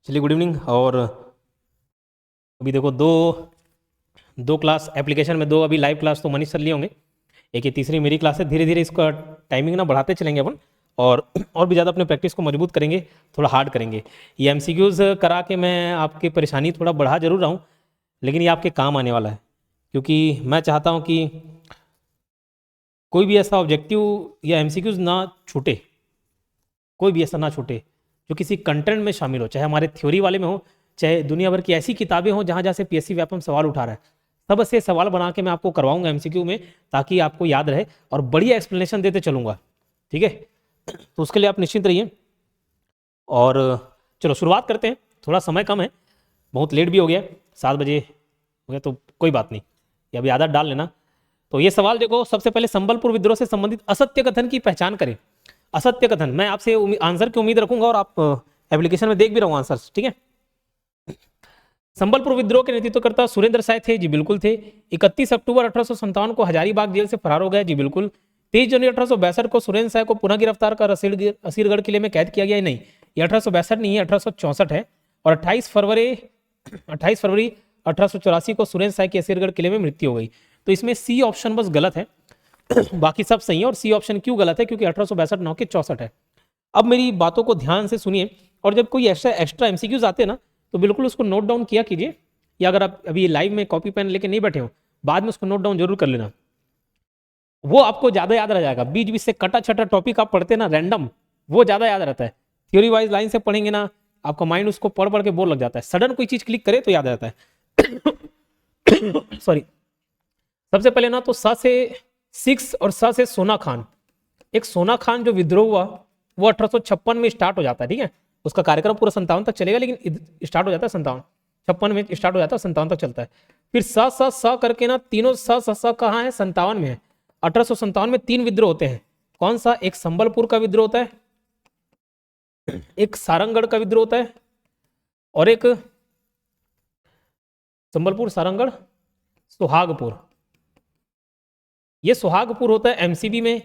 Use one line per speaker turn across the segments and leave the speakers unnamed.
चलिए good evening. और अभी देखो दो दो क्लास एप्लीकेशन में, दो अभी लाइव क्लास तो मनीष सर लिए होंगे, एक ये तीसरी मेरी क्लास है। धीरे धीरे इसका टाइमिंग ना बढ़ाते चलेंगे अपन, और भी ज़्यादा अपने प्रैक्टिस को मजबूत करेंगे, थोड़ा हार्ड करेंगे। ये एमसीक्यूज़ करा के मैं आपकी परेशानी थोड़ा बढ़ा जरूर रहा हूँ, लेकिन ये आपके काम आने वाला है, क्योंकि मैं चाहता हूँ कि कोई भी ऐसा ऑब्जेक्टिव या एमसीक्यूज़ ना छूटे, कोई भी ऐसा ना छूटे जो किसी कंटेंट में शामिल हो, चाहे हमारे थ्योरी वाले में हो, चाहे दुनिया भर की ऐसी किताबें हो जहाँ जहाँ से पीएससी व्यापम सवाल उठा रहा है, सब से सवाल बना के मैं आपको करवाऊंगा एमसीक्यू में, ताकि आपको याद रहे, और बढ़िया एक्सप्लेनेशन देते चलूंगा। ठीक है, तो उसके लिए आप निश्चिंत रहिए। और चलो शुरुआत करते हैं। थोड़ा समय कम है, बहुत लेट भी हो गया, 7 बजे हो गया, तो कोई बात नहीं, ये अभी आदत डाल लेना। तो ये सवाल देखो, सबसे पहले संबलपुर विद्रोह से संबंधित असत्य कथन की पहचान करें। असत्य कथन, मैं आपसे आंसर की उम्मीद रखूंगा, और आप एप्लीकेशन में देख भी रहा हूँ आंसर। ठीक है, संबलपुर विद्रोह के नेतृत्वकर्ता सुरेंद्र साय थे, जी बिल्कुल थे। 31 अक्टूबर 1857 को हजारीबाग जेल से फरार हो गया, जी बिल्कुल। 23 जनवरी 1862 को सुरेंद्र साय को पुनः गिरफ्तार कर असीरगढ़ किले में कैद किया गया। नहीं, ये 1862 नहीं है, 1864 है। और 28 फरवरी 1884 को सुरेंद्र साय की असीरगढ़ किले में मृत्यु हो गई। तो इसमें सी ऑप्शन बस गलत है, बाकी सब सही है। और सी ऑप्शन क्यों गलत है? क्योंकि 1862 9 के 64 है। अब मेरी बातों को ध्यान से सुनिए, और जब कोई एक्स्ट्रा एमसीक्यूज आते हैं ना, तो बिल्कुल उसको नोट डाउन किया कीजिए, या अगर आप अभी लाइव में कॉपी पेन लेके नहीं बैठे हो, बाद में उसको नोट डाउन जरूर कर लेना, वो आपको ज्यादा याद रह जाएगा। बीच बीच से कटा छटा टॉपिक आप पढ़ते ना रैंडम, वो ज्यादा याद रहता है। थ्योरी वाइज लाइन से पढ़ेंगे ना, आपका माइंड उसको पढ़ पढ़ के बोर लग जाता है, सडन कोई चीज क्लिक करे तो याद रहता है। सॉरी। सबसे पहले ना तो स से 6 और स से सोना खान। एक सोना खान जो विद्रोह हुआ वो 1856 में स्टार्ट हो जाता है। ठीक है, उसका कार्यक्रम पूरा 57 तक चलेगा, लेकिन स्टार्ट हो जाता है 56 में स्टार्ट हो जाता है, 57 तक चलता है। फिर स करके ना तीनों स कहाँ है? 57 में है। 1857 में 3 विद्रोह होते हैं। कौन सा? एक संबलपुर का विद्रोह होता है, एक सारंगगढ़ का विद्रोह होता है, और एक संबलपुर, सारंगगढ़, सुहागपुर। ये सुहागपुर होता है एमसीबी में।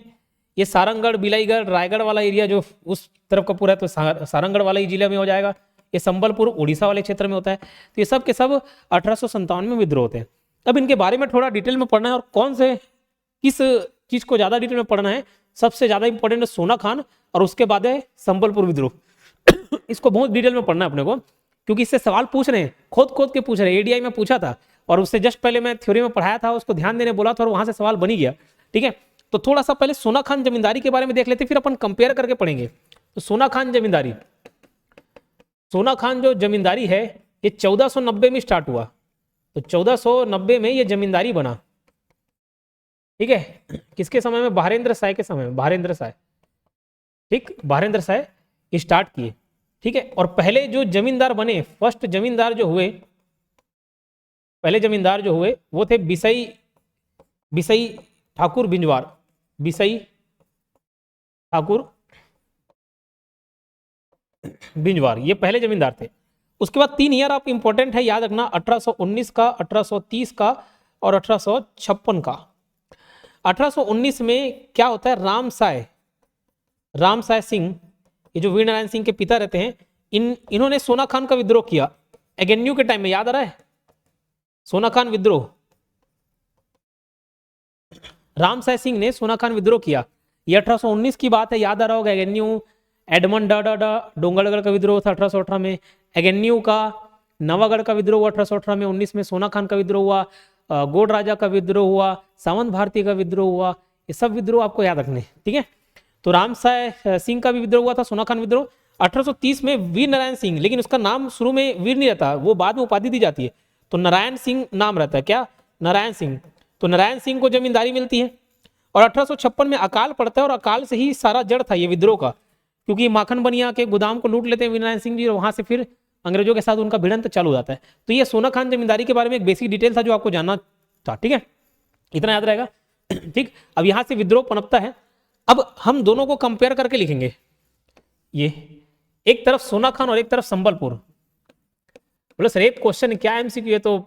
ये सारंगगढ़, बिलाईगढ़, रायगढ़ वाला एरिया जो उस तरफ का पूरा है, तो सारंगगढ़ वाला ही जिले में हो जाएगा। ये संबलपुर उड़ीसा वाले क्षेत्र में होता है। तो ये सब के सब 1857 में विद्रोह होते हैं। अब इनके बारे में थोड़ा डिटेल में पढ़ना है, और कौन से किस चीज को ज्यादा डिटेल में पढ़ना है, सबसे ज्यादा इंपॉर्टेंट है सोना खान, और उसके बाद है संबलपुर विद्रोह। इसको बहुत डिटेल में पढ़ना है अपने को, क्योंकि इससे सवाल पूछ रहे हैं, खोद खोद के पूछ रहे हैं। एडीआई में पूछा था, और उससे जस्ट पहले मैं थ्योरी में पढ़ाया था, उसको ध्यान देने बोला था, और वहां से सवाल बन ही गया। ठीक है, तो थोड़ा सा पहले सोना खान जमींदारी के बारे में देख लेते, फिर अपन कंपेयर करके पढ़ेंगे। तो सोना खान जमींदारी, सोना खान जो जमींदारी है, ये 1490 में स्टार्ट हुआ। तो 1490 में ये जमींदारी बना। ठीक है, किसके समय में? बहारेंद्र साय के समय में, बहारेंद्र साय। ठीक, बहारेंद्र साय स्टार्ट किए। ठीक है, और पहले जो जमींदार बने, फर्स्ट जमींदार जो हुए, पहले जमींदार जो हुए वो थे बिसई बिसई ठाकुर बिंजवार। बिसई ठाकुर बिंजवार, ये पहले जमींदार थे। उसके बाद 3 ईयर आप इंपॉर्टेंट है, याद रखना, 1819 का, 1830 का, और 1856 का। 1819 में क्या होता है? राम साय सिंह, ये जो वीर नारायण सिंह के पिता रहते हैं, इन्होंने सोना खान का विद्रोह किया एगेन्यू के टाइम में। याद आ रहा है? सोना खान विद्रोह, राम साय सिंह ने सोना खान विद्रोह किया। ये 1819 की बात है, याद आ रहा होगा। एगेन्यू, एडमंड डोंगरगढ़ का विद्रोह था 1818 में। एगेन्यू का नवागढ़ का विद्रोह हुआ 1818 में। 19 में सोना खान का विद्रोह हुआ, गोड राजा का विद्रोह हुआ, सावंत भारती का विद्रोह हुआ। ये सब विद्रोह आपको याद रखने। ठीक है, तो राम साय सिंह का भी विद्रोह हुआ था, सोना खान विद्रोह। 1830 में वीर नारायण सिंह, लेकिन उसका नाम शुरू में वीर नहीं रहता, वो बाद में उपाधि दी जाती है, तो नारायण सिंह नाम रहता है। क्या? नारायण सिंह। तो नारायण सिंह को जमींदारी मिलती है। और 1856 में अकाल पड़ता है, और अकाल से ही सारा जड़ था ये विद्रोह का, क्योंकि माखन बनिया के गोदाम को लूट लेते हैं वीरनारायण सिंह जी, और वहां से फिर अंग्रेजों के साथ उनका भिड़ंत चालू हो जाता है। तो ये सोना खान जमींदारी के बारे में एक बेसिक डिटेल था जो आपको जानना था। ठीक है, इतना याद रहेगा। ठीक, अब यहां से विद्रोह पनपता है। अब हम दोनों को कंपेयर करके लिखेंगे। ये एक तरफ सोना खान और एक तरफ संबलपुर। बोले सर एक क्वेश्चन क्या एमसीक्यू? ये तो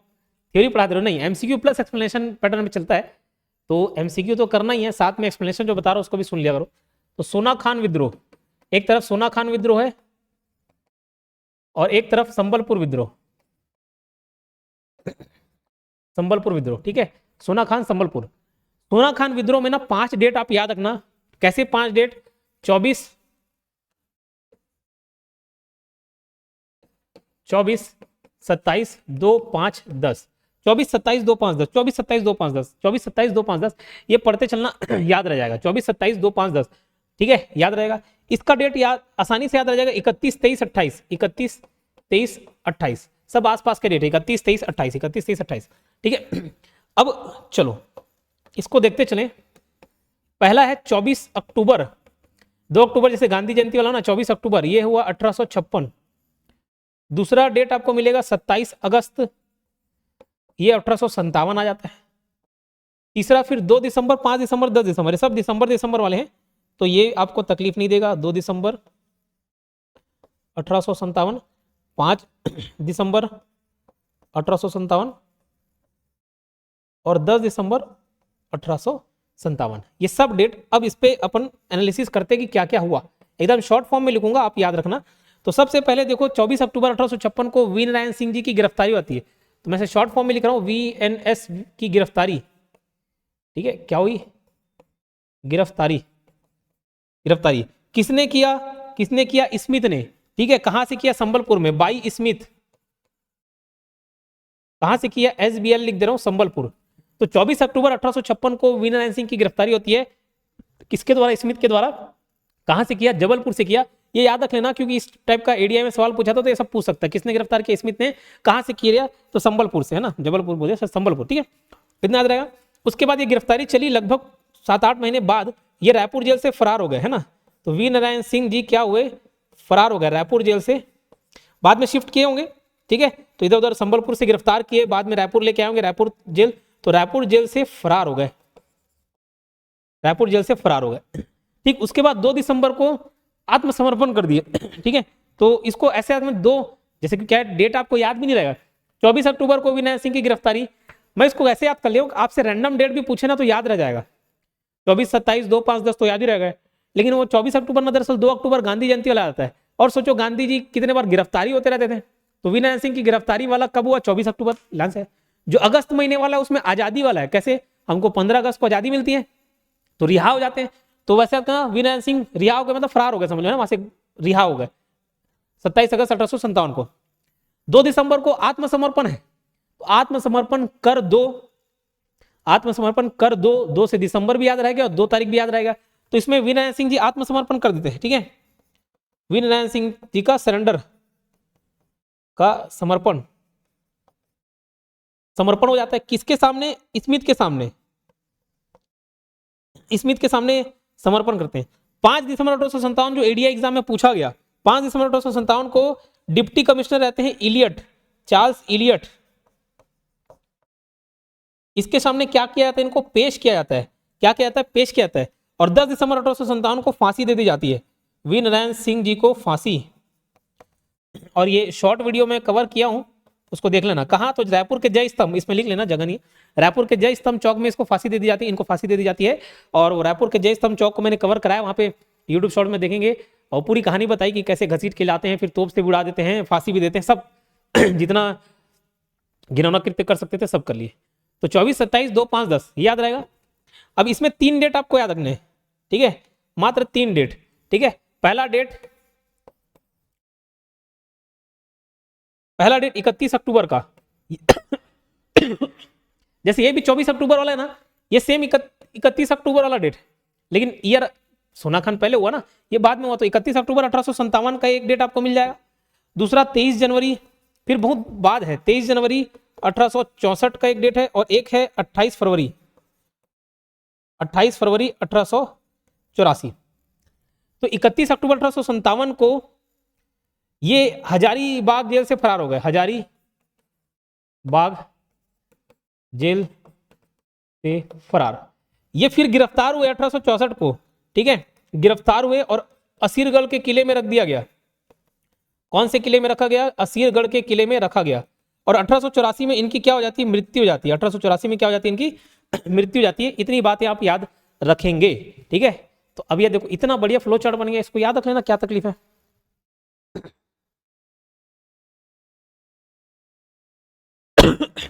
थ्योरी पढ़ा दे रहे हो। नहीं, एमसीक्यू प्लस एक्सप्लेनेशन पैटर्न में चलता है, तो एमसीक्यू तो करना ही है, साथ में एक्सप्लेनेशन जो बता रहा हूं उसको भी सुन लिया करो। तो सोना खान विद्रोह, एक तरफ सोना खान विद्रोह है, और एक तरफ संबलपुर विद्रोह, संबलपुर विद्रोह, ठीक है। सोना खान संबलपुर, सोना खान विद्रोह में ना 5 डेट आप याद रखना। कैसे 5 डेट? 24 27 2 5 10, 24 27 2 5 10, 24 27 2 5 10, 24 27 2 5 10, ये पढ़ते चलना याद रह जाएगा। 24 27 2 5 10, ठीक है, याद रहेगा। इसका डेट याद आसानी से याद रह जाएगा, 31 23 28, 31 23 28, सब आसपास के डेट है, 31 23 28, 31 23 28, ठीक है। अब चलो इसको देखते चलें। पहला है 24 अक्टूबर, 2 अक्टूबर जैसे गांधी जयंती वाला ना, 24 अक्टूबर ये हुआ 1856। दूसरा डेट आपको मिलेगा 27 अगस्त, ये 1857 आ जाता है। तीसरा फिर 2 दिसंबर, 5 दिसंबर, 10 दिसंबर, ये सब दिसंबर दिसंबर वाले हैं, तो ये आपको तकलीफ नहीं देगा। 2 दिसंबर 1857, 5 दिसंबर 1857 और 10 दिसंबर 1857, ये सब डेट। अब इस पे अपन एनालिसिस करते कि क्या क्या हुआ, एकदम शॉर्ट फॉर्म में लिखूंगा, आप याद रखना। तो सबसे पहले देखो 24 अक्टूबर 1856 को वी नारायण सिंह जी की गिरफ्तारी होती है, तो मैं शॉर्ट फॉर्म में लिख रहा हूं VNS की गिरफ्तारी, ठीक है। क्या हुई? गिरफ्तारी, गिरफ्तारी किसने किया? किसने किया? स्मिथ ने, ठीक है। कहां से किया? संबलपुर में, बाई स्मिथ। कहां से किया? SBL लिख दे रहा हूं, संबलपुर। तो 24 अक्टूबर 1856 को वी नारायण सिंह की गिरफ्तारी होती है, किसके द्वारा? स्मिथ के द्वारा। कहां से किया? जबलपुर से किया। ये याद रख लेना, क्योंकि इस टाइप का एडीआई में सवाल पूछा था तो ये सब पूछ सकता है। किसने गिरफ्तार किया? स्मिथ ने। कहां से किया? तो संबलपुर से, है ना, जबलपुर बोले संबलपुर, ठीक है, इतना याद रहेगा। उसके बाद ये गिरफ्तारी चली, लगभग 7-8 महीने बाद ये रायपुर जेल से फरार हो गए, है ना। तो वी नारायण सिंह जी क्या हुए? फरार हो गए रायपुर जेल से, बाद में शिफ्ट किए होंगे, ठीक है। तो इधर उधर संबलपुर से गिरफ्तार किए, बाद में रायपुर लेके आए होंगे, रायपुर जेल, तो रायपुर जेल से फरार हो गए, रायपुर जेल से फरार हो गए, ठीक। उसके बाद 2 दिसंबर को आत्मसमर्पण कर दिए, ठीक है। तो इसको ऐसे में 2, जैसे कि क्या डेट आपको याद भी नहीं रहेगा, 24 अक्टूबर को विनय सिंह की गिरफ्तारी, मैं इसको ऐसे याद कर लिया, आपसे रैंडम डेट भी पूछे ना तो याद रह जाएगा। 24 27 2 5 10 तो याद ही रहेगा, लेकिन वो 24 अक्टूबर में दरअसल 2 अक्टूबर गांधी जयंती वाला आता है। और सोचो गांधी जी कितने बार गिरफ्तारी होते रहते थे, तो विनय सिंह की गिरफ्तारी वाला कब हुआ? 24 अक्टूबर, लांस है। जो अगस्त महीने वाला उसमें आजादी वाला है, कैसे? हमको 15 अगस्त को आजादी मिलती है तो रिहा हो जाते हैं, तो वैसे कहा विनय सिंह रिहा हो गए, मतलब फरार हो गए, समझ लो ना, वहां से रिहा हो गए 27 अगस्त 1857 को। 2 दिसंबर को आत्मसमर्पण है, तो आत्मसमर्पण कर दो, आत्मसमर्पण कर दो, 2 से दिसंबर भी याद रहेगा और 2 तारीख भी याद रहेगा। तो इसमें वी नारायण सिंह जी आत्मसमर्पण कर देते हैं, ठीक है। वी नारायण सिंह जी का सरेंडर का समर्पण, समर्पण हो जाता है किसके सामने? स्मिथ के सामने, स्मिथ के सामने समर्पण करते हैं। 5 दिसंबर 1857 जो एडीआई एग्जाम में पूछा गया, 5 दिसंबर 1857 को डिप्टी कमिश्नर रहते हैं इलियट, चार्ल्स इलियट, इसके सामने क्या किया जाता है? इनको पेश किया जाता है। क्या किया जाता है? पेश किया जाता है। और 10 दिसंबर 1857 को फांसी दे दी जाती है, वी नारायण सिंह जी को फांसी। और ये शॉर्ट वीडियो में कवर किया हूं, उसको देख लेना। कहां? तो रायपुर के जय स्तंभ, इसमें लिख लेना, जगह नहीं, रायपुर के जय स्तंभ चौक में इसको फांसी दे दी जाती है, इनको फांसी दे दी जाती है। और रायपुर के जय स्तंभ चौक को मैंने कवर कराया, वहां पे यूट्यूब शॉर्ट में देखेंगे, और पूरी कहानी बताई कि कैसे घसीट के लाते हैं, फिर तोप से उड़ा देते हैं, फांसी भी देते हैं, सब जितना घिनौना कृत्य कर सकते थे सब कर लिए। तो 24 27 2 5 10 याद रहेगा। अब इसमें 3 डेट आपको याद रखने हैं, ठीक है, मात्र 3 डेट, ठीक है। पहला डेट 31 अक्टूबर का जैसे ये भी 24 अक्टूबर वाला है ना, ये सेम 31 अक्टूबर वाला डेट, लेकिन ईयर सोना खान पहले हुआ ना, ये बाद में हुआ। तो 31 अक्टूबर 1857 का एक डेट आपको मिल जाएगा। दूसरा 23 जनवरी, फिर बहुत बाद है, 23 जनवरी 1864 का एक डेट है, और एक है 28 फरवरी 1884। तो 31 अक्टूबर 1857 को ये हजारीबाग जेल से फरार हो गए, हजारीबाग जेल से फरार। ये फिर गिरफ्तार हुए 1864 को, ठीक है, गिरफ्तार हुए और असीरगढ़ के किले में रख दिया गया। कौन से किले में रखा गया? असीरगढ़ के किले में रखा गया। और 1884 में इनकी क्या हो जाती है? मृत्यु हो जाती है। 1884 में क्या हो जाती है? इनकी मृत्यु हो जाती है। इतनी बातें आप याद रखेंगे, ठीक है। तो अब ये देखो इतना बढ़िया फ्लो चार्ट बन गया, इसको याद रख लेना, क्या तकलीफ है।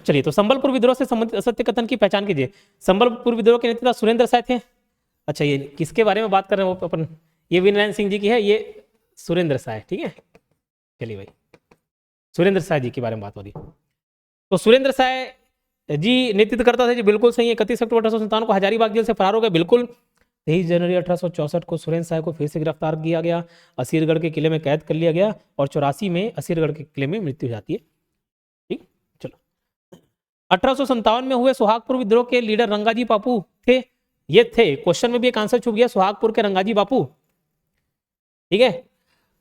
चलिए, तो संबलपुर विद्रोह से संबंधित असत्य कथन की पहचान कीजिए। संबलपुर विद्रोह के नेता सुरेंद्र साय थे। अच्छा, ये किसके बारे में बात कर रहे हैं वो अपन, ये वीरनारायण सिंह जी की है, ये सुरेंद्र साय, ठीक है। चलिए भाई, सुरेंद्र साय जी के बारे में बात हो रही। तो सुरेंद्र साय जी नेतृत्व करता था जी, बिल्कुल सही है। 31 अक्टूबर 1857 को हजारीबाग जेल से फरार हो गए, बिल्कुल। 23 जनवरी 1864 को सुरेंद्र साय को फिर से गिरफ्तार किया गया, असीरगढ़ के किले में कैद कर लिया गया और 84 में असीरगढ़ के किले में मृत्यु हो जाती है। ठीक, चलो। 1857 में हुए सुहागपुर विद्रोह के लीडर रंगाजी बापू थे। ये थे, क्वेश्चन में भी एक आंसर छुप गया, सुहागपुर के रंगाजी बापू, ठीक है।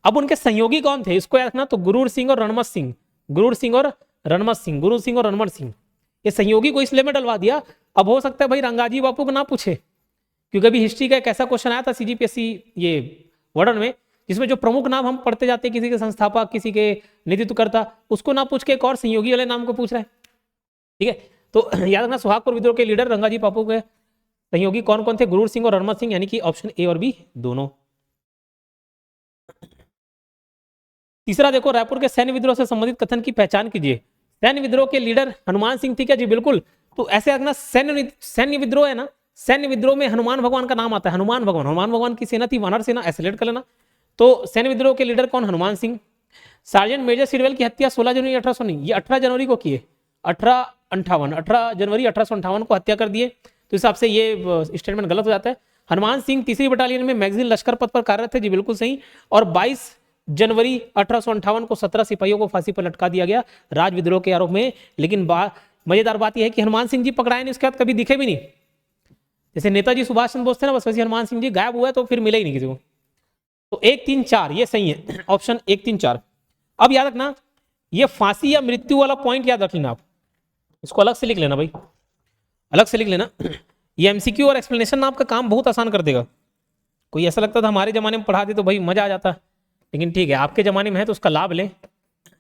अब उनके सहयोगी कौन थे, इसको याद रखना। तो गुरूर सिंह और रणमत सिंह, गुरूर सिंह और रणमत सिंह, गुरू सिंह और रणमत सिंह, ये सहयोगी को इसलिए में डलवा दिया। अब हो सकता है भाई रंगाजी बापू को ना पूछे, क्योंकि अभी हिस्ट्री का एक ऐसा क्वेश्चन आया था सीजीपीएससी ये वर्डन में, जिसमें जो प्रमुख नाम हम पढ़ते जाते हैं, किसी के संस्थापक, किसी के नेतृत्वकर्ता, उसको ना पूछ के एक और सहयोगी वाले नाम को पूछ रहे हैं, ठीक है। तो याद रखना, सुहागपुर विद्रोह के लीडर रंगाजी बापू के सहयोगी कौन कौन थे, गुरूर सिंह और रणमत सिंह, यानी कि ऑप्शन ए और बी दोनों। तीसरा देखो, रायपुर के सैन्य विद्रोह से संबंधित कथन की पहचान कीजिए। सैन्य विद्रोह के लीडर हनुमान सिंह थे क्या, जी बिल्कुल। तो ऐसे रखना, सैन्य विद्रोह है ना, सैन्य विद्रोह में हनुमान भगवान का नाम आता है, हनुमान भगवान की सेना थी वानर सेना, ऐसे कर लेना। तो सैन्य विद्रोह के लीडर कौन, हनुमान सिंह। सार्जेंट मेजर सिरवेल की हत्या 16 जनवरी 1800 नहीं, ये 18 जनवरी को किए, 18 जनवरी 1858 को हत्या कर दिए, तो हिसाब से ये स्टेटमेंट गलत हो जाता है। हनुमान सिंह 3री बटालियन में मैगजीन लश्कर पथ पर कार्यरत थे, जी बिल्कुल सही। और 22 जनवरी 1858 को 17 सिपाहियों को फांसी पर लटका दिया गया राज विद्रोह के आरोप में। लेकिन मजेदार बात यह है कि हनुमान सिंह जी पकड़ाए नहीं, उसके बाद कभी दिखे भी नहीं। जैसे नेताजी सुभाष चंद्र बोस थे ना, बस वैसे हनुमान सिंह जी गायब हुआ तो फिर मिले ही नहीं किसी को। तो 1, 3, 4 ये सही है, ऑप्शन 1, 3, 4। अब याद रखना, ये फांसी या मृत्यु वाला पॉइंट याद रख लेना, आप इसको अलग से लिख लेना भाई, अलग से लिख लेना। ये एमसीक्यू और एक्सप्लेनेशन आपका काम बहुत आसान कर देगा। कोई ऐसा लगता था हमारे जमाने में पढ़ा दे तो भाई मजा आ जाता, लेकिन ठीक है, आपके जमाने में है तो उसका लाभ लें।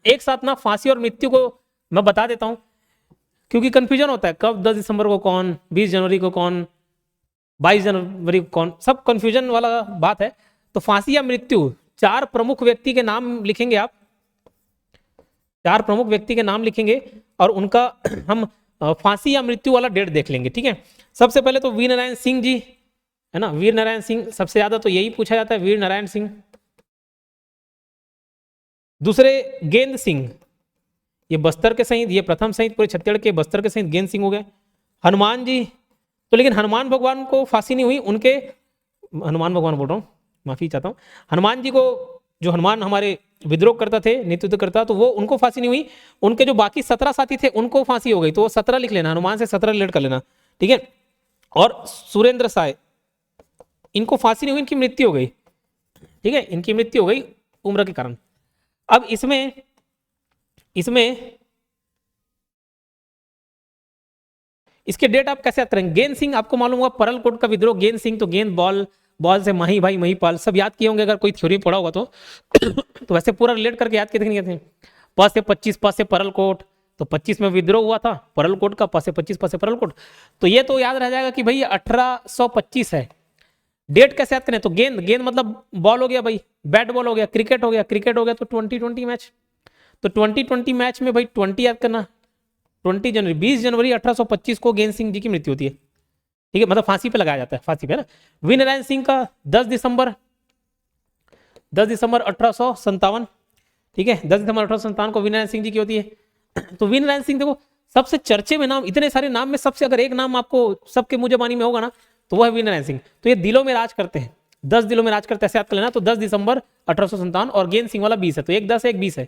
एक साथ ना फांसी और मृत्यु को मैं बता देता हूं, क्योंकि कंफ्यूजन होता है, कब 10 दिसंबर को कौन, 20 जनवरी को कौन, 22 जनवरी को कौन, सब कंफ्यूजन वाला बात है। तो फांसी या मृत्यु, 4 प्रमुख व्यक्ति के नाम लिखेंगे आप, 4 प्रमुख व्यक्ति के नाम लिखेंगे और उनका हम फांसी या मृत्यु वाला डेट देख लेंगे, ठीक है। सबसे पहले तो वीर नारायण सिंह जी है ना, वीर नारायण सिंह सबसे ज्यादा तो यही पूछा जाता है, वीर नारायण सिंह। दूसरे गेंद सिंह, ये बस्तर के शहीद, ये प्रथम शहीद पूरे छत्तीसगढ़ के बस्तर के शहीद गेंद सिंह हो गए। हनुमान जी, तो लेकिन हनुमान भगवान को फांसी नहीं हुई, उनके, हनुमान भगवान बोल रहा हूँ, माफी चाहता हूँ, हनुमान जी को, जो हनुमान हमारे विद्रोह करता थे, नेतृत्व करता, तो वो उनको फांसी नहीं हुई। उनके जो बाकी 17 साथी थे उनको फांसी हो गई, तो वो 17 लिख लेना, हनुमान से 17 रिलेट कर लेना, ठीक है। और सुरेंद्र साय, इनको फांसी नहीं हुई, इनकी मृत्यु हो गई, ठीक है, इनकी मृत्यु हो गई उम्र के कारण। अब इसमें इसके डेट आप कैसे याद करेंगे। गेंद सिंह आपको मालूम होगा, परलकोट का विद्रोह, गेंद सिंह, तो गेंद बॉल से माही भाई महीपाल, सब याद किए होंगे अगर कोई थ्योरी पढ़ा होगा तो। तो वैसे पूरा रिलेट करके याद किए थे। प से 25, प से परलकोट, तो 25 में विद्रोह हुआ था परलकोट का, प से 25, प से परलकोट, तो ये तो याद रह जाएगा कि भाई 1825 है। डेट कैसे याद करें, तो गेंद मतलब बॉल हो गया भाई, बैट बॉल हो गया, क्रिकेट हो गया तो 2020 मैच, तो 2020 मैच में भाई 20 याद करना, 20 जनवरी 20 जनवरी 1825 को गेंद सिंह जी की मृत्यु होती है, ठीक है, मतलब फांसी पे लगाया जाता है, फांसी पे ना। वीर नारायण सिंह का 10 दिसंबर 1857, ठीक है, 10 दिसंबर 1857 को वीर नारायण सिंह जी की होती है। तो वीर नारायण सिंह देखो सबसे चर्चे में नाम, इतने सारे नाम में सबसे अगर एक नाम आपको सबके मुंह जबानी में होगा ना, तो वह है वीर नारायण सिंह। तो ये दिलों में राज करते हैं, 10 दिलों में राज करते हैं, ऐसे याद कर लेना। तो 10 दिसंबर 1857 और गेंद सिंह वाला 20 है, तो एक 10 है, एक 20 है।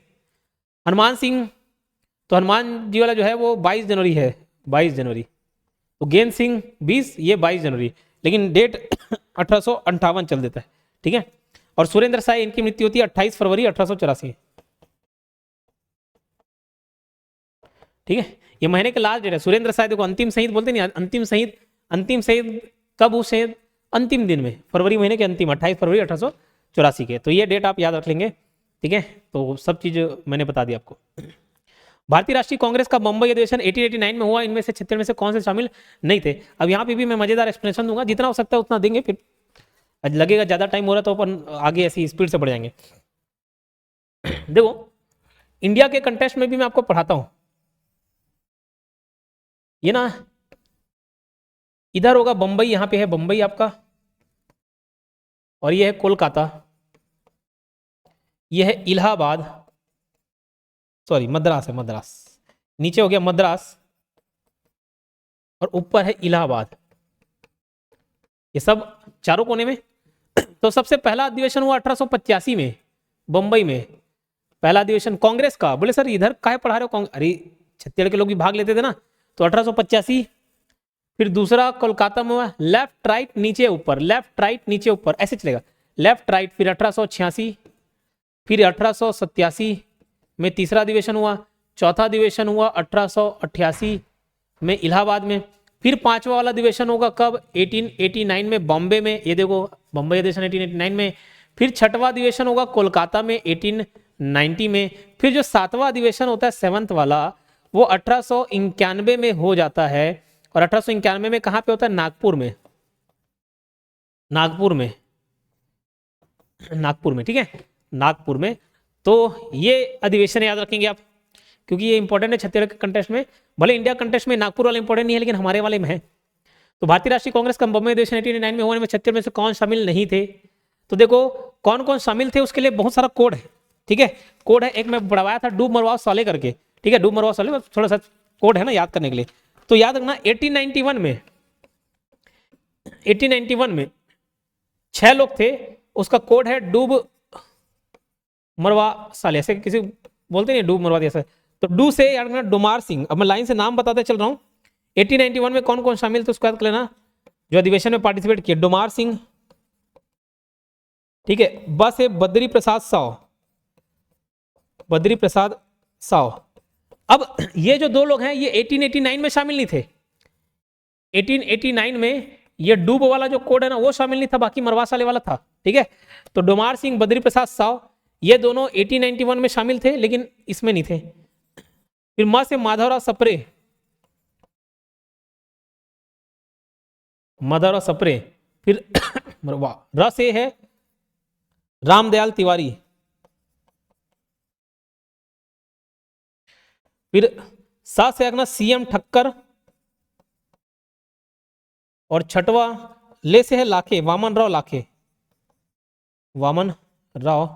हनुमान सिंह, तो हनुमान जी वाला जो है वो 22 जनवरी है, 22 जनवरी, तो गेंद सिंह 20, ये 22 जनवरी, लेकिन डेट 1858 चल देता है, ठीक है। और सुरेंद्र साय, इनकी मृत्यु होती है 28 फरवरी 1884, ठीक है। ये महीने के लास्ट डेट है। सुरेंद्र साय देखो अंतिम शहीद बोलते नहीं, अंतिम शहीद कब हुए, शहीद अंतिम दिन में, फरवरी महीने के अंतिम 28 फरवरी 1884 के, तो ये डेट आप याद रख लेंगे, ठीक है। तो सब चीज मैंने बता दी आपको। भारतीय राष्ट्रीय कांग्रेस का बंबई अधिवेशन 1889 में हुआ, इनमें से 76 में से कौन से शामिल नहीं थे। अब यहाँ पे भी मैं मजेदार एक्सप्लेनेशन दूंगा, जितना हो सकता है उतना देंगे, फिर लगेगा ज्यादा टाइम हो रहा है तो अपन आगे ऐसी स्पीड से बढ़ जाएंगे। देखो इंडिया के कंटेस्ट में भी मैं आपको पढ़ाता हूँ, ये ना इधर होगा बंबई, यहां पे है बंबई आपका, और ये है कोलकाता, ये है इलाहाबाद, सॉरी मद्रास है, मद्रास नीचे हो गया मद्रास, और ऊपर है इलाहाबाद, ये सब चारों कोने में। तो सबसे पहला अधिवेशन हुआ 1885 में बंबई में, पहला अधिवेशन कांग्रेस का। बोले सर इधर काहे पढ़ा रहे हो, अरे छत्तीसगढ़ के लोग भी भाग लेते थे ना, तो 1885। फिर दूसरा कोलकाता में हुआ, लेफ्ट राइट नीचे ऊपर, लेफ्ट राइट नीचे ऊपर ऐसे चलेगा, लेफ्ट राइट। फिर 1886, फिर 1887 में तीसरा अधिवेशन हुआ, चौथा अधिवेशन हुआ 1888 में इलाहाबाद में। फिर पांचवा वाला अधिवेशन होगा कब, 1889 में बॉम्बे में, ये देखो बॉम्बे अधिवेशन 1889 में। फिर छठवां अधिवेशन होगा कोलकाता में 1890 में। फिर जो सातवां अधिवेशन होता है सेवंथ वाला, वो 1891 में हो जाता है, और 1891 में कहां पे होता है, नागपुर में, नागपुर में, नागपुर में, ठीक है, नागपुर में। तो ये अधिवेशन याद रखेंगे आप, क्योंकि ये इंपॉर्टेंट है छत्तीसगढ़ के कंटेस्ट में। भले इंडिया कंटेस्ट में नागपुर वाला इंपॉर्टेंट नहीं है, लेकिन हमारे वाले में है। तो भारतीय राष्ट्रीय कांग्रेस का बॉम्बे अधिवेशन 1889 में होने में छत्तीसगढ़ में से कौन शामिल नहीं थे, तो देखो कौन कौन शामिल थे, उसके लिए बहुत सारा कोड है, ठीक है, कोड है। एक मैं बढ़वाया था, डूब मरवाओ साले करके, ठीक है, डूब मरवाओ साले, थोड़ा सा कोड है ना याद करने के लिए। तो याद रखना 1891 में 6 लोग थे, उसका कोड है डूब मरवा साले, ऐसे किसी बोलते नहीं डूब मरवा दिया। तो डू से याद रखना डोमार सिंह, अब मैं लाइन से नाम बताते चल रहा हूं। 1891 में कौन कौन शामिल थे उसको याद कर लेना, जो अधिवेशन में पार्टिसिपेट किए, डोमार सिंह, ठीक है, बस है बद्री प्रसाद साव, बद्री प्रसाद साव। अब ये जो दो लोग हैं ये 1889 में शामिल नहीं थे, 1889 में ये डूब वाला जो कोड है ना वो शामिल नहीं था, बाकी मरवा साले वाला था, ठीक है। तो डोमार सिंह, बद्री प्रसाद साव, ये दोनों 1891 में शामिल थे, लेकिन इसमें नहीं थे। फिर म से माधवराव सप्रे, माधवराव सप्रे। फिर र से है रामदयाल तिवारी। फिर सा से अगना सीएम ठक्कर, और छठवा ले से है लाखे, वामन राव लाखे, वामन राव